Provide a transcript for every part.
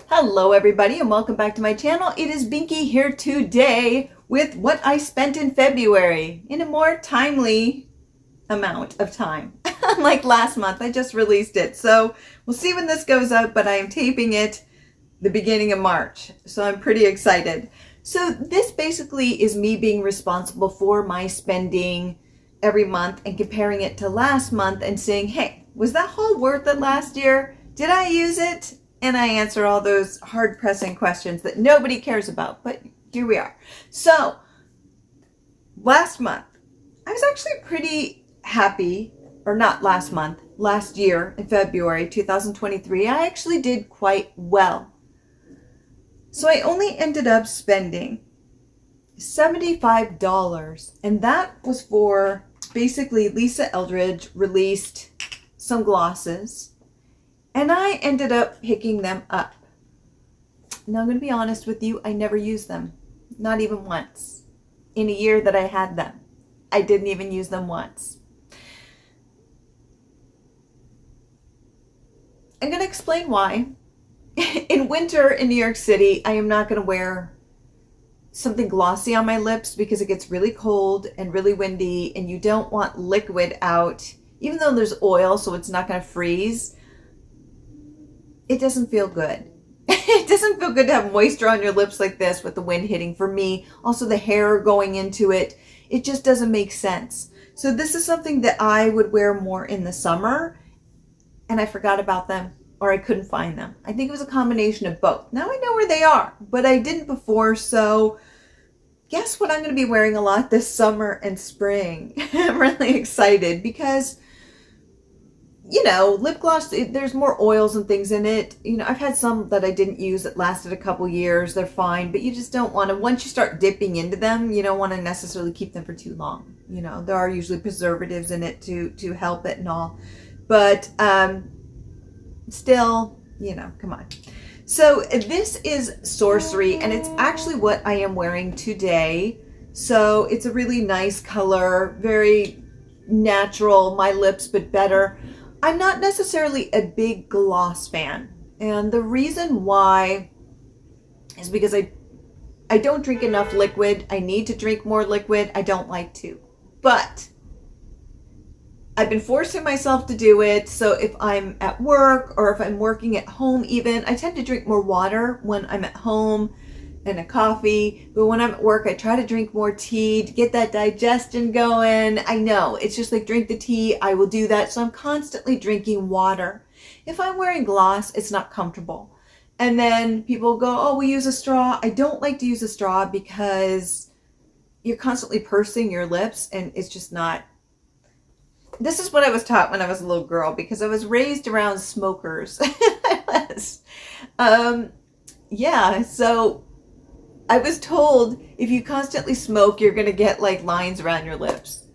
Hello everybody and welcome back to my channel. It is Binky here today with what I spent in February in a more timely amount of time. Like last month, I just released it. So we'll see when this goes up, but I am taping it the beginning of March. So I'm pretty excited. So this basically is me being responsible for my spending every month and comparing it to last month and saying, hey, was that haul worth it last year? Did I use it? And I answer all those hard pressing questions that nobody cares about, but here we are. So last month, I was actually pretty happy, or not last month, last year in February 2023, I actually did quite well. So I only ended up spending $75, and that was for basically Lisa Eldridge released some glosses. And I ended up picking them up. Now, I'm going to be honest with you, I never used them. Not even once. In a year that I had them. I didn't even use them once. I'm going to explain why. In winter in New York City, I am not going to wear something glossy on my lips because it gets really cold and really windy, and you don't want liquid out. Even though there's oil, so it's not going to freeze. It doesn't feel good. It doesn't feel good to have moisture on your lips like this with the wind hitting. For me, also the hair going into it, it just doesn't make sense. So this is something that I would wear more in the summer, and I forgot about them, or I couldn't find them. I think it was a combination of both. Now I know where they are, but I didn't before, so guess what I'm going to be wearing a lot this summer and spring. I'm really excited because you know, lip gloss, there's more oils and things in it. You know, I've had some that I didn't use that lasted a couple years. They're fine, but you just don't want to, once you start dipping into them, you don't want to necessarily keep them for too long. You know, there are usually preservatives in it to help it and all. But still, you know, come on. So this is Sorcery, and it's actually what I am wearing today. So it's a really nice color, very natural, my lips, but better. I'm not necessarily a big gloss fan, and the reason why is because I don't drink enough liquid. I need to drink more liquid. I don't like to, but I've been forcing myself to do it. So if I'm at work or if I'm working at home even, I tend to drink more water when I'm at home and a coffee, but when I'm at work I try to drink more tea to get that digestion going. I know it's just like drink the tea, I will do that. So I'm constantly drinking water. If I'm wearing gloss, it's not comfortable. And then people go, oh, we use a straw. I don't like to use a straw because you're constantly pursing your lips, and it's just not. This is what I was taught when I was a little girl because I was raised around smokers. I was. Yeah, so I was told if you constantly smoke, you're going to get like lines around your lips.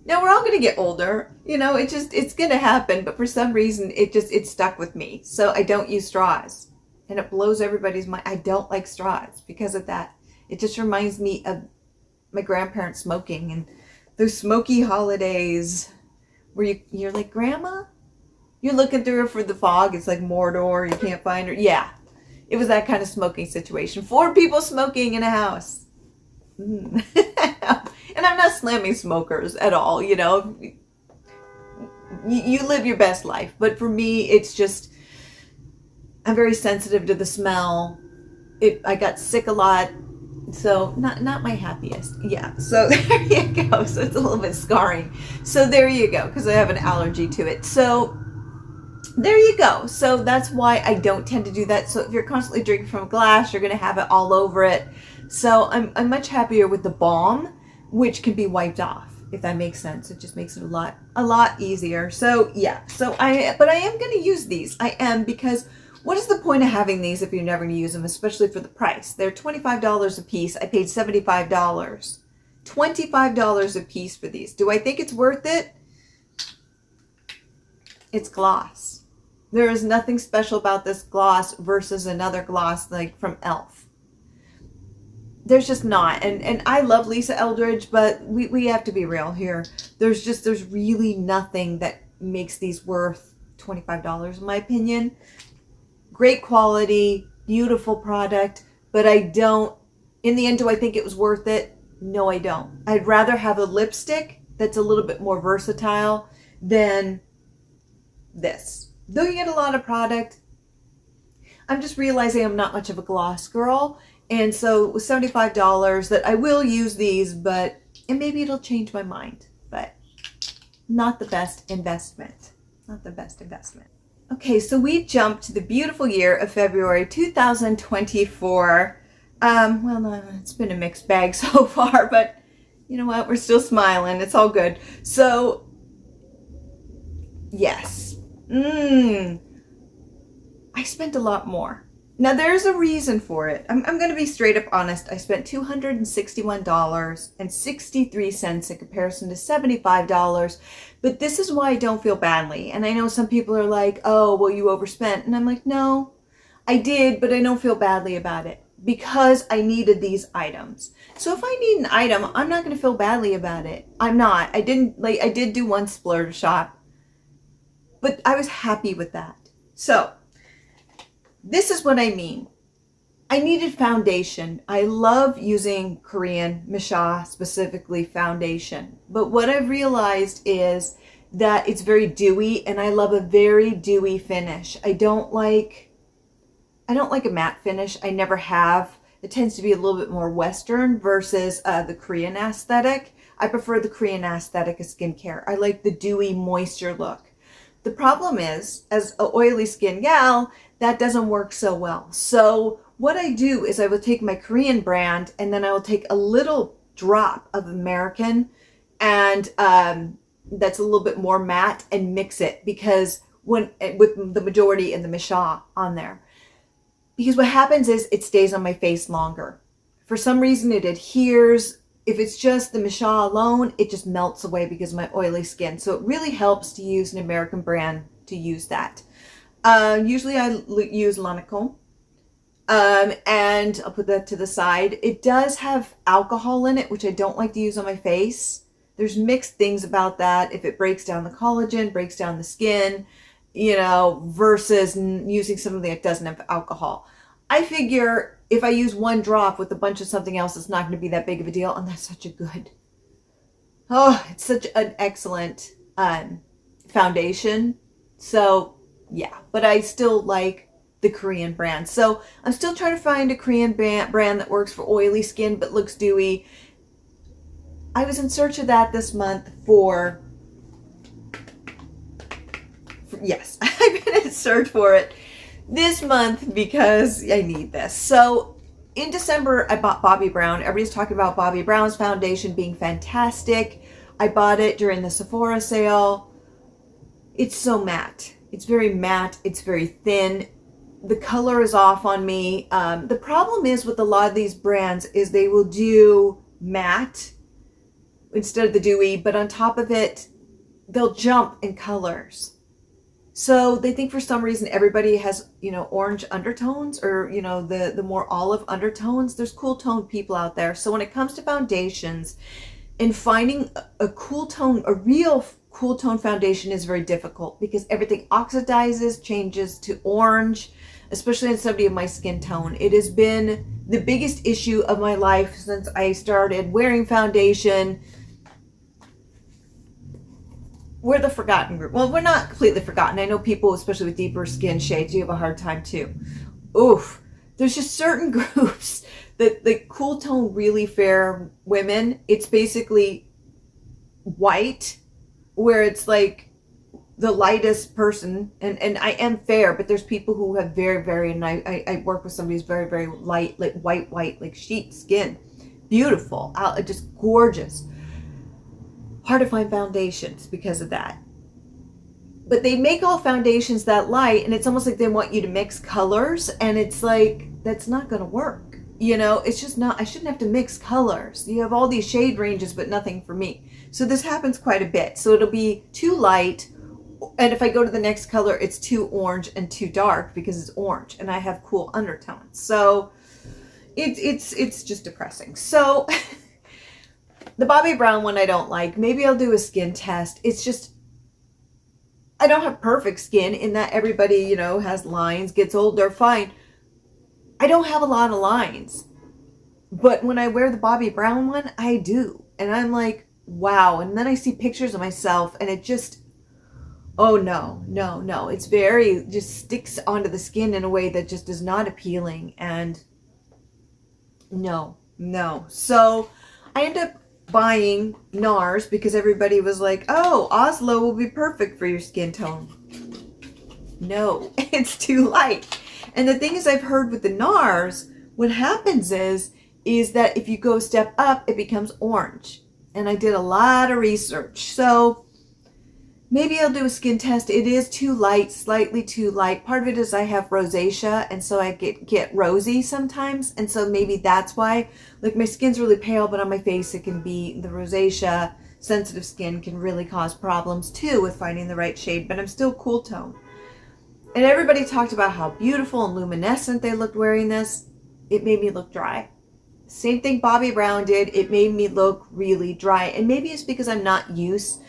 Now, we're all going to get older. You know, it's going to happen. But for some reason, it stuck with me. So I don't use straws. And it blows everybody's mind. I don't like straws because of that. It just reminds me of my grandparents smoking and those smoky holidays where you're like, Grandma? You're looking through her for the fog. It's like Mordor. You can't find her. Yeah. It was that kind of smoking situation. 4 people smoking in a house. And I'm not slamming smokers at all, you know. You live your best life. But for me, it's just, I'm very sensitive to the smell. I got sick a lot. So not my happiest. Yeah. So there you go. So it's a little bit scarring. So there you go. Because I have an allergy to it. So there you go. So that's why I don't tend to do that. So if you're constantly drinking from glass, you're going to have it all over it. So I'm much happier with the balm, which can be wiped off, if that makes sense. It just makes it a lot easier. So yeah. So but I am going to use these. I am, because what is the point of having these if you're never going to use them, especially for the price? They're $25 a piece. I paid $75. $25 a piece for these. Do I think it's worth it? It's gloss. There is nothing special about this gloss versus another gloss like from e.l.f. There's just not. And I love Lisa Eldridge, but we have to be real here. There's really nothing that makes these worth $25 in my opinion. Great quality, beautiful product, but I don't, in the end, do I think it was worth it? No, I don't. I'd rather have a lipstick that's a little bit more versatile than this. Though you get a lot of product, I'm just realizing I'm not much of a gloss girl. And so it was $75 that I will use these, and maybe it'll change my mind, but not the best investment. Not the best investment. Okay, so we jumped to the beautiful year of February 2024. Well, no, it's been a mixed bag so far, but you know what? We're still smiling. It's all good. So, yes. I spent a lot more. Now, there's a reason for it. I'm going to be straight up honest. I spent $261.63 in comparison to $75. But this is why I don't feel badly. And I know some people are like, oh, well, you overspent. And I'm like, no, I did, but I don't feel badly about it because I needed these items. So if I need an item, I'm not going to feel badly about it. I'm not. I did do one splurge shop, but I was happy with that. So this is what I mean. I needed foundation. I love using Korean MISSHA, specifically foundation. But what I've realized is that it's very dewy, and I love a very dewy finish. I don't like a matte finish. I never have. It tends to be a little bit more Western versus the Korean aesthetic. I prefer the Korean aesthetic of skincare. I like the dewy moisture look. The problem is, as an oily skin gal, that doesn't work so well. So what I do is I will take my Korean brand and then I will take a little drop of American and that's a little bit more matte and mix it because with the majority in the MISSHA on there. Because what happens is it stays on my face longer. For some reason it adheres. If it's just the MISSHA alone, it just melts away because of my oily skin. So it really helps to use an American brand to use that. Usually I use Lancome, and I'll put that to the side. It does have alcohol in it, which I don't like to use on my face. There's mixed things about that. If it breaks down the collagen, breaks down the skin, versus using something that doesn't have alcohol. I figure if I use one drop with a bunch of something else, it's not going to be that big of a deal. And that's such a good, it's such an excellent foundation. So yeah, but I still like the Korean brand. So I'm still trying to find a Korean brand that works for oily skin but looks dewy. I was in search of that this month for yes, I've been in search for it this month because I need this. So in December, I bought Bobbi Brown. Everybody's talking about Bobbi Brown's foundation being fantastic. I bought it during the Sephora sale. It's so matte. It's very matte. It's very thin. The color is off on me. The problem is with a lot of these brands is they will do matte instead of the dewy, but on top of it, they'll jump in colors. So they think for some reason everybody has, orange undertones or, the more olive undertones. There's cool toned people out there. So when it comes to foundations and finding a cool tone, a real cool tone foundation is very difficult because everything oxidizes, changes to orange, especially in somebody of my skin tone. It has been the biggest issue of my life since I started wearing foundation. We're the forgotten group. Well, we're not completely forgotten. I know people, especially with deeper skin shades, you have a hard time too. Oof. There's just certain groups that the cool tone, really fair women, it's basically white, where it's like the lightest person, and I am fair, but there's people who have very, very, and I work with somebody who's very, very light, like white, like sheet skin. Beautiful, just gorgeous. Hard to find foundations because of that. But they make all foundations that light, and it's almost like they want you to mix colors, and it's like, that's not going to work. It's just not, I shouldn't have to mix colors. You have all these shade ranges, but nothing for me. So this happens quite a bit. So it'll be too light, and if I go to the next color, it's too orange and too dark because it's orange, and I have cool undertones. So it's just depressing. So the Bobbi Brown one I don't like. Maybe I'll do a skin test. It's just, I don't have perfect skin in that everybody, has lines, gets old, they're fine. I don't have a lot of lines. But when I wear the Bobbi Brown one, I do. And I'm like, wow. And then I see pictures of myself and it just, oh no, no, no. It's very, just sticks onto the skin in a way that just is not appealing. And no, no. So I end up buying NARS because everybody was like, oh, Oslo will be perfect for your skin tone. No, it's too light. And the thing is, I've heard with the NARS, what happens is that if you go a step up, it becomes orange. And I did a lot of research. So maybe I'll do a skin test. It is too light, slightly too light. Part of it is I have rosacea, and so I get rosy sometimes. And so maybe that's why, like, my skin's really pale, but on my face it can be the rosacea. Sensitive skin can really cause problems too with finding the right shade, but I'm still cool tone. And everybody talked about how beautiful and luminescent they looked wearing this. It made me look dry. Same thing Bobbi Brown did. It made me look really dry. And maybe it's because I'm not used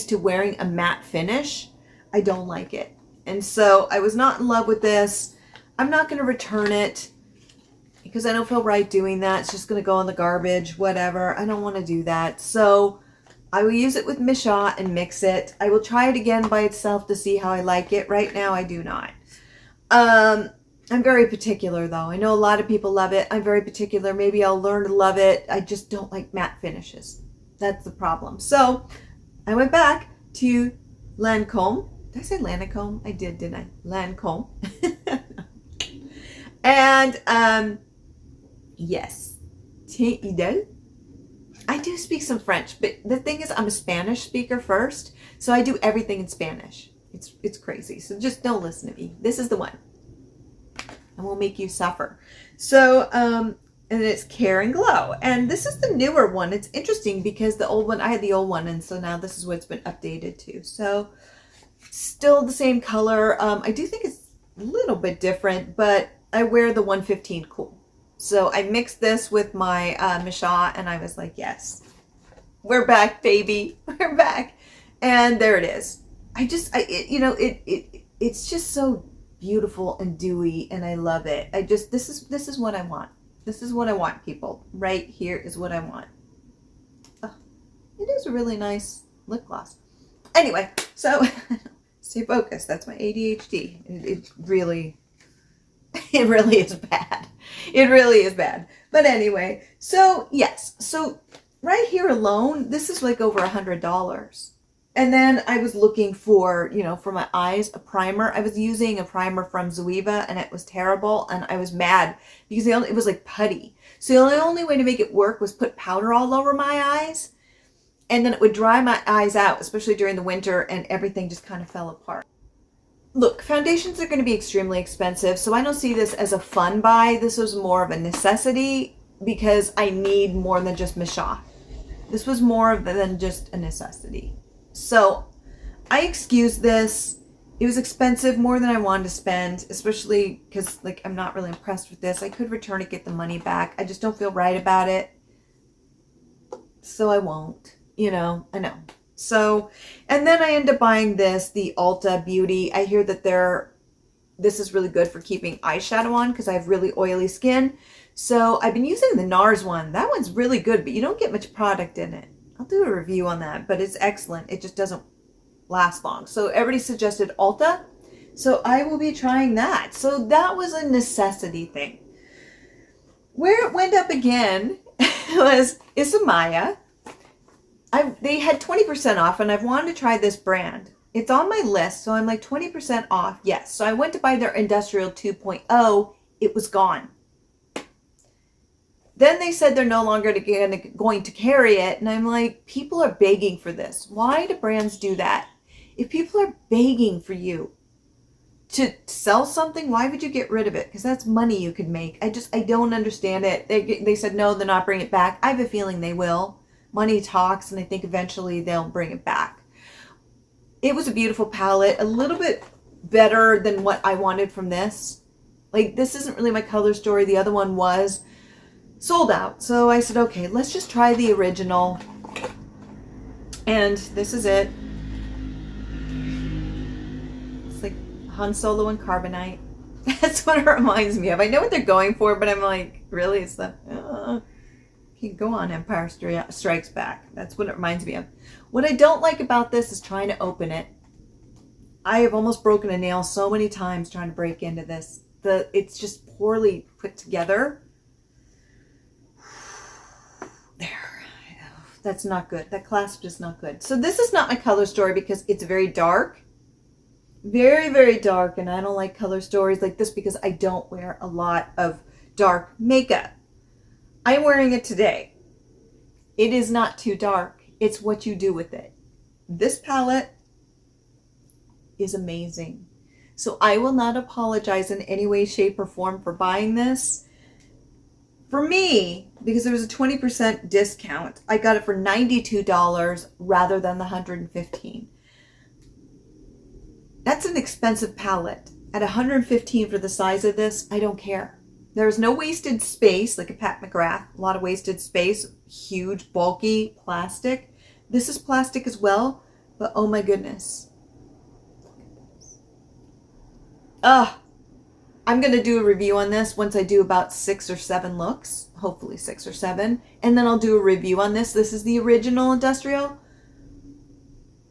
to wearing a matte finish. I don't like it. And so I was not in love with this. I'm not going to return it because I don't feel right doing that. It's just going to go in the garbage, whatever. I don't want to do that. So I will use it with MISSHA and mix it. I will try it again by itself to see how I like it. Right now, I do not. I'm very particular, though. I know a lot of people love it. I'm very particular. Maybe I'll learn to love it. I just don't like matte finishes. That's the problem. So I went back to Lancome. Did I say Lancome? I did, didn't I? Lancome. And, yes. I do speak some French, but the thing is, I'm a Spanish speaker first, so I do everything in Spanish. It's crazy. So just don't listen to me. This is the one. I won't make you suffer. So, and it's Care and Glow. And this is the newer one. It's interesting because the old one, I had the old one, and so now this is what's been updated to. So, still the same color. I do think it's a little bit different, but I wear the 115 Cool. So I mixed this with my MISSHA, and I was like, yes, we're back, baby. We're back. And there it is. It's just so beautiful and dewy, and I love it. This is what I want. This is what I want, people. Right here is what I want. Oh, it is a really nice lip gloss. Anyway, so stay focused. That's my ADHD. It really is bad. It really is bad. But anyway, so yes. So right here alone, this is like over $100. And then I was looking for, for my eyes, a primer. I was using a primer from Zoeva, and it was terrible. And I was mad because it was like putty. So the only way to make it work was put powder all over my eyes. And then it would dry my eyes out, especially during the winter, and everything just kind of fell apart. Look, foundations are going to be extremely expensive, so I don't see this as a fun buy. This was more of a necessity because I need more than just MISSHA. This was more than just a necessity. So I excused this. It was expensive, more than I wanted to spend, especially because I'm not really impressed with this. I could return it, get the money back. I just don't feel right about it. So I won't, I know. So, and then I end up buying this, the Ulta Beauty. I hear that this is really good for keeping eyeshadow on because I have really oily skin. So I've been using the NARS one. That one's really good, but you don't get much product in it. I'll do a review on that, but it's excellent. It just doesn't last long. So everybody suggested Ulta. So I will be trying that. So that was a necessity thing. Where it went up again was Isamaya. They had 20% off, and I've wanted to try this brand. It's on my list, so I'm like 20% off. Yes. So I went to buy their Industrial 2.0. It was gone. Then they said they're no longer going to carry it, and I'm like, people are begging for this. Why do brands do that? If people are begging for you to sell something, why would you get rid of it? Because that's money you could make. I don't understand it. They said no, they're not bringing it back. I have a feeling they will. Money talks, and I think eventually they'll bring it back. It was a beautiful palette, a little bit better than what I wanted from this. This isn't really my color story. The other one was sold out. So I said, okay, let's just try the original. And this is it. It's like Han Solo and Carbonite. That's what it reminds me of. I know what they're going for, but I'm like, really? It's the, go on, Empire Strikes Back. That's what it reminds me of. What I don't like about this is trying to open it. I have almost broken a nail so many times trying to break into this. It's just poorly put together. There. That's not good. That clasp is not good. So this is not my color story because it's very dark. Very, very dark. And I don't like color stories like this because I don't wear a lot of dark makeup. I'm wearing it today. It is not too dark. It's what you do with it. This palette is amazing. So I will not apologize in any way, shape, or form for buying this. For me, because there was a 20% discount, I got it for $92 rather than the $115. That's an expensive palette. At $115 for the size of this, I don't care. There's no wasted space like a Pat McGrath. A lot of wasted space, huge, bulky plastic. This is plastic as well, but oh my goodness. I'm going to do a review on this once I do about 6 or 7 looks, hopefully 6 or 7, and then I'll do a review on this. This is the original industrial.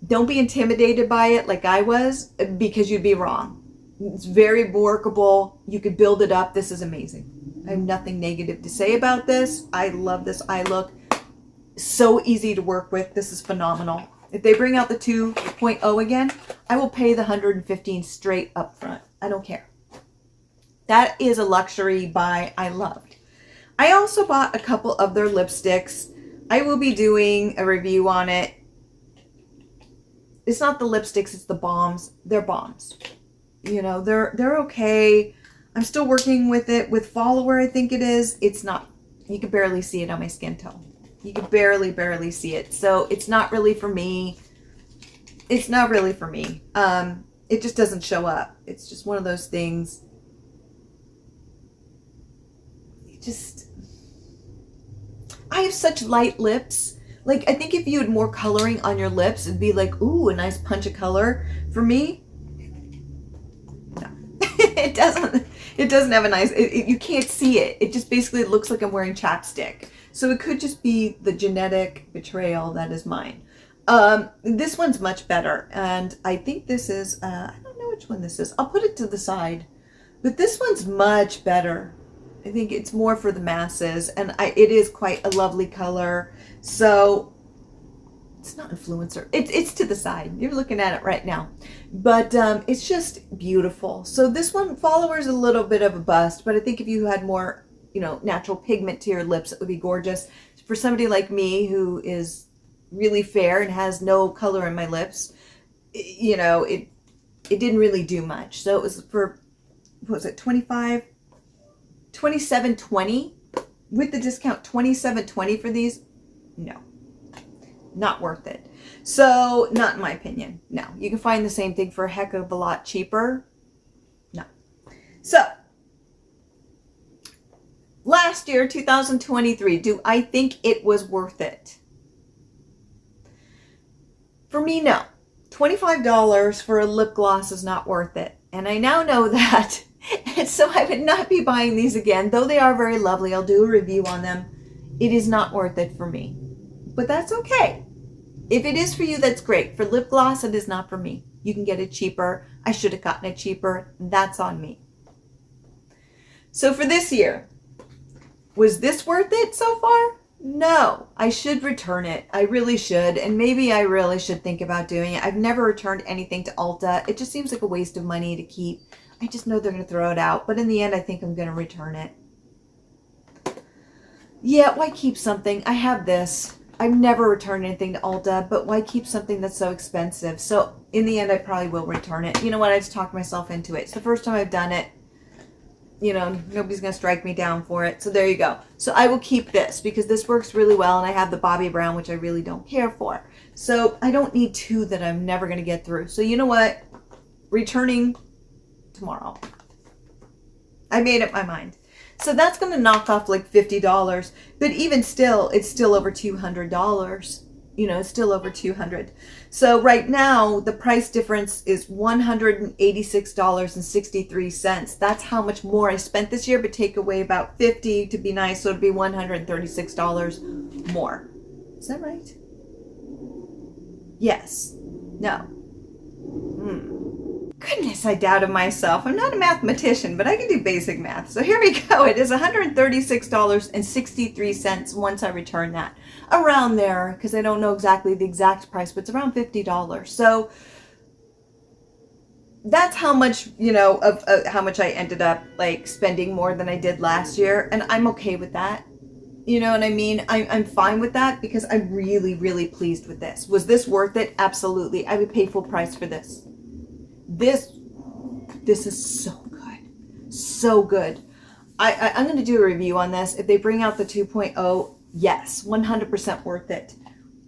Don't be intimidated by it like I was, because you'd be wrong. It's very workable. You could build it up. This is amazing. I have nothing negative to say about this. I love this eye look. So easy to work with. This is phenomenal. If they bring out the 2.0 again, I will pay the $115 straight up front. I don't care. That is a luxury buy I loved. I also bought a couple of their lipsticks. I will be doing a review on it. It's not the lipsticks, it's the balms. They're balms. You know, they're okay. I'm still working with it. With Follower, I think it is. It's not, you can barely see it on my skin tone. You can barely see it. So it's not really for me. It's not really for me. It just doesn't show up. It's just one of those things. I have such light lips. Like, I think if you had more coloring on your lips, it'd be like, ooh, a nice punch of color. For me, no. It doesn't have a nice, you can't see it. It just basically looks like I'm wearing chapstick. So it could just be the genetic betrayal that is mine. This one's much better. And I think this is, I don't know which one this is. I'll put it to the side. But this one's much better. I think it's more for the masses, and it is quite a lovely color. So it's not influencer. It's to the side. You're looking at it right now, but it's just beautiful. So this one, Follower, is a little bit of a bust, but I think if you had more, natural pigment to your lips, it would be gorgeous. For somebody like me who is really fair and has no color in my lips, it didn't really do much. So it was for, what was it, $27.20 with the discount. $27.20 for these. No, not worth it. So not in my opinion. No, you can find the same thing for a heck of a lot cheaper. No. So last year, 2023, do I think it was worth it? For me, no. $25 for a lip gloss is not worth it. And I now know that. And so I would not be buying these again, though they are very lovely. I'll do a review on them. It is not worth it for me. But that's okay. If it is for you, that's great. For lip gloss, it is not for me. You can get it cheaper. I should have gotten it cheaper. That's on me. So for this year, was this worth it so far? No. I should return it. I really should. And maybe I really should think about doing it. I've never returned anything to Ulta. It just seems like a waste of money to keep. I just know they're going to throw it out. But in the end, I think I'm going to return it. Yeah, why keep something? I have this. I've never returned anything to Ulta, but why keep something that's so expensive? So in the end, I probably will return it. You know what? I just talked myself into it. It's the first time I've done it. Nobody's going to strike me down for it. So there you go. So I will keep this because this works really well. And I have the Bobbi Brown, which I really don't care for. So I don't need 2 that I'm never going to get through. So you know what? Returning tomorrow. I made up my mind. So that's going to knock off like $50. But even still, it's still over $200. you know, still over 200. So right now the price difference is $186.63. That's how much more I spent this year, but take away about 50 to be nice, so it'd be $136 more. Is that right? Yes. No. Goodness, I doubted myself. I'm not a mathematician, but I can do basic math. So here we go. It is $136.63 once I return that. Around there, because I don't know exactly the exact price, but it's around $50. So that's how much, you know, of how much I ended up like spending more than I did last year. And I'm okay with that. You know what I mean? I'm fine with that because I'm really, really pleased with this. Was this worth it? Absolutely. I would pay full price for this. This is so good. So good. I'm going to do a review on this. If they bring out the 2.0, yes, 100% worth it.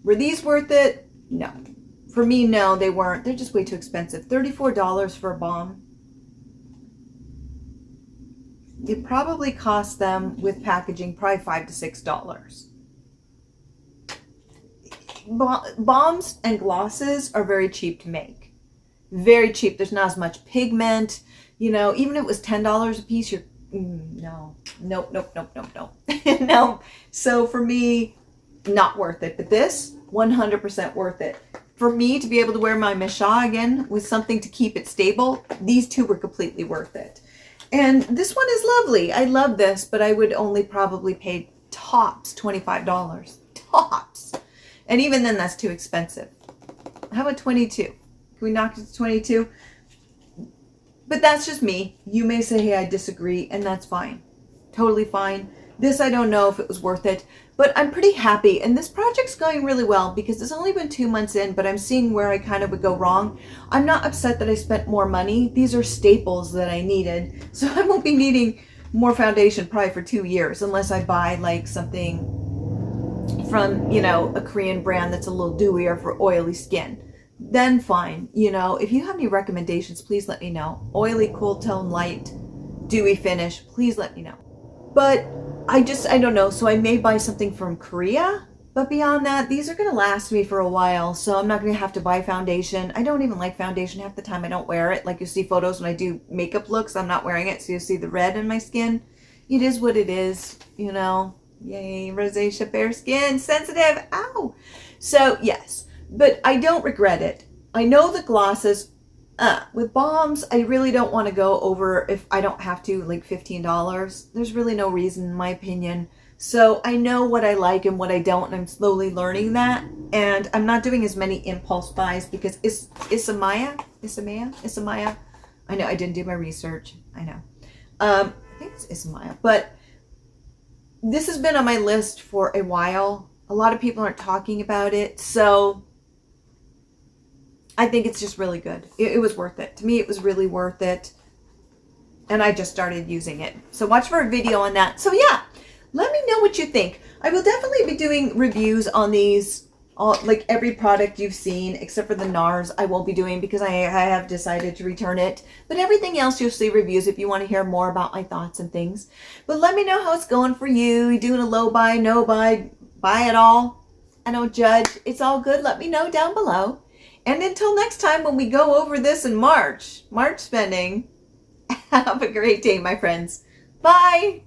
Were these worth it? No. For me, no, they weren't. They're just way too expensive. $34 for a balm. It probably cost them with packaging probably $5 to $6. Balms and glosses are very cheap to make. Very cheap. There's not as much pigment. You know, even if it was $10 a piece, you're no. Nope. No. So for me, not worth it. But this, 100% worth it. For me to be able to wear my MISSHA again with something to keep it stable, these two were completely worth it. And this one is lovely. I love this, but I would only probably pay tops $25. Tops. And even then, that's too expensive. How about 22? Can we knock it to 22? But that's just me. You may say, hey, I disagree, and that's fine. Totally fine. This, I don't know if it was worth it, but I'm pretty happy. And this project's going really well because it's only been 2 months in, but I'm seeing where I kind of would go wrong. I'm not upset that I spent more money. These are staples that I needed. So I won't be needing more foundation probably for 2 years unless I buy like something from, you know, a Korean brand that's a little dewier for oily skin. Then fine. You know, if you have any recommendations, please let me know. Oily, cool tone, light, dewy finish, please let me know. But I don't know. So I may buy something from Korea, but beyond that, these are going to last me for a while. So I'm not going to have to buy foundation. I don't even like foundation half the time. I don't wear it. Like you see photos when I do makeup looks, I'm not wearing it. So you see the red in my skin. It is what it is, you know. Yay, rosacea, fair skin, sensitive. Ow. So yes. But I don't regret it. I know the glosses, with balms, I really don't want to go over, if I don't have to, like $15. There's really no reason, in my opinion. So I know what I like and what I don't, and I'm slowly learning that. And I'm not doing as many impulse buys because Isamaya. I know I didn't do my research. I know. I think it's Isamaya. But this has been on my list for a while. A lot of people aren't talking about it. So I think it's just really good. It was worth it. To me, it was really worth it. And I just started using it. So watch for a video on that. So yeah, let me know what you think. I will definitely be doing reviews on these, like every product you've seen, except for the NARS I won't be doing because I have decided to return it. But everything else you'll see reviews if you want to hear more about my thoughts and things. But let me know how it's going for you. You doing a low buy, no buy, buy it all? I don't judge. It's all good. Let me know down below. And until next time when we go over this in March spending, have a great day, my friends. Bye.